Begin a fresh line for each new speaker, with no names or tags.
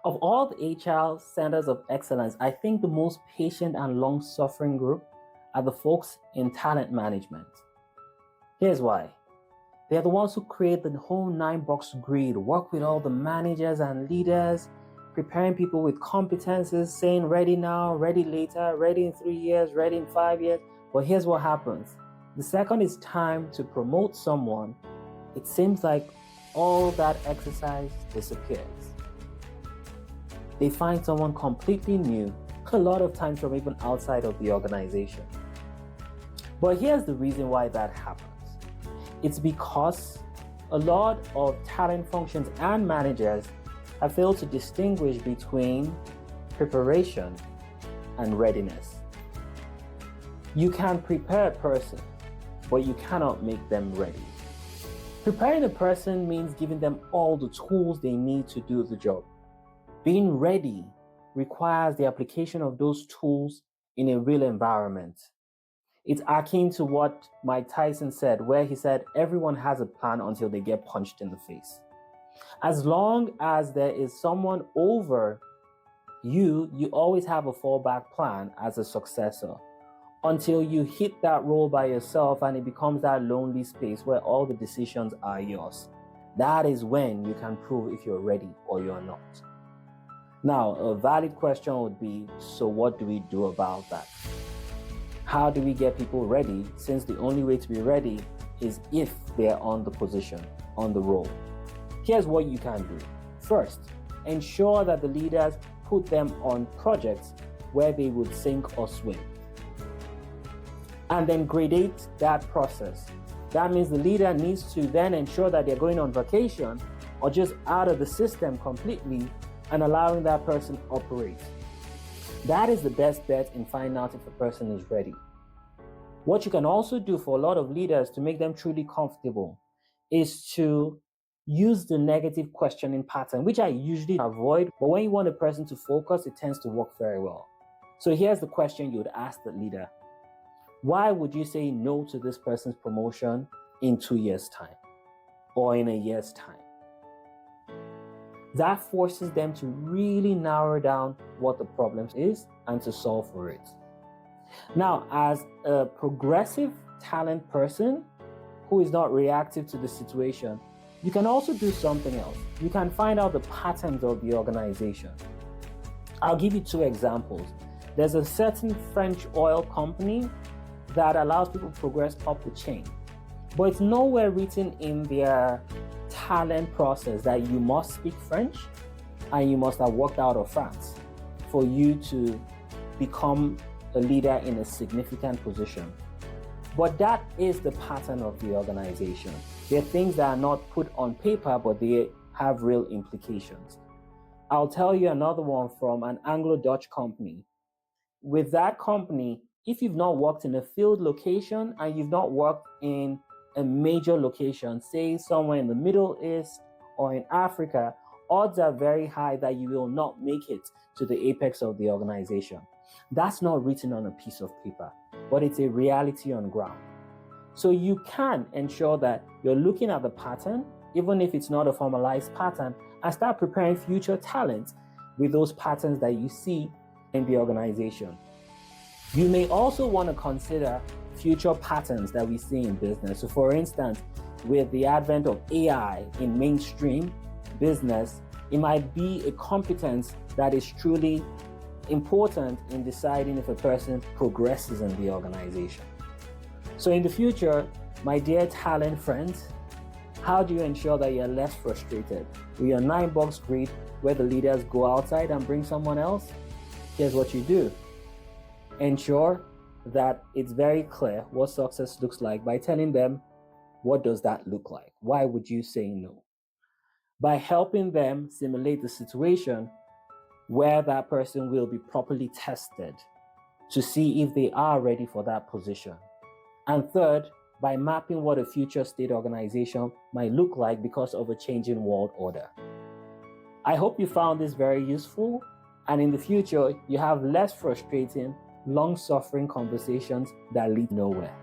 Of all the HR centers of excellence, I think the most patient and long-suffering group are the folks in talent management. Here's why. They're the ones who create the whole 9-box grid, work with all the managers and leaders, preparing people with competences, saying ready now, ready later, ready in 3 years, ready in 5 years. But here's what happens. The second it's time to promote someone, it seems like all that exercise disappears. They find someone completely new, a lot of times from even outside of the organization. But here's the reason why that happens. It's because a lot of talent functions and managers have failed to distinguish between preparation and readiness. You can prepare a person, but you cannot make them ready. Preparing a person means giving them all the tools they need to do the job. Being ready requires the application of those tools in a real environment. It's akin to what Mike Tyson said, where he said, everyone has a plan until they get punched in the face. As long as there is someone over you, you always have a fallback plan as a successor until you hit that role by yourself and it becomes that lonely space where all the decisions are yours. That is when you can prove if you're ready or you're not. Now, a valid question would be, so what do we do about that? How do we get people ready, since the only way to be ready is if they're on the position, on the role? Here's what you can do. First, ensure that the leaders put them on projects where they would sink or swim. And then gradate that process. That means the leader needs to then ensure that they're going on vacation or just out of the system completely and allowing that person operate. That is the best bet in finding out if a person is ready. What you can also do for a lot of leaders to make them truly comfortable is to use the negative questioning pattern, which I usually avoid, but when you want a person to focus, it tends to work very well. So here's the question you would ask the leader. Why would you say no to this person's promotion in 2 years' time or in a year's time? That forces them to really narrow down what the problem is and to solve for it. Now, as a progressive talent person who is not reactive to the situation, you can also do something else. You can find out the patterns of the organization. I'll give you 2 examples. There's a certain French oil company that allows people to progress up the chain, but it's nowhere written in their talent process that you must speak French and you must have worked out of France for you to become a leader in a significant position. But that is the pattern of the organization. There are things that are not put on paper, but they have real implications. I'll tell you another one from an Anglo-Dutch company. With that company, if you've not worked in a field location and you've not worked in a major location, say somewhere in the Middle East or in Africa, odds are very high that you will not make it to the apex of the organization. That's not written on a piece of paper, but it's a reality on ground. So you can ensure that you're looking at the pattern, even if it's not a formalized pattern, and start preparing future talent with those patterns that you see in the organization. You may also want to consider future patterns that we see in business. So for instance, with the advent of AI in mainstream business, it might be a competence that is truly important in deciding if a person progresses in the organization. So in the future, my dear talent friends, how do you ensure that you're less frustrated? With your 9-box grid where the leaders go outside and bring someone else, here's what you do. Ensure that it's very clear what success looks like by telling them, what does that look like? Why would you say no? By helping them simulate the situation where that person will be properly tested to see if they are ready for that position. And third, by mapping what a future state organization might look like because of a changing world order. I hope you found this very useful, and in the future, you have less frustrating, long-suffering conversations that lead nowhere.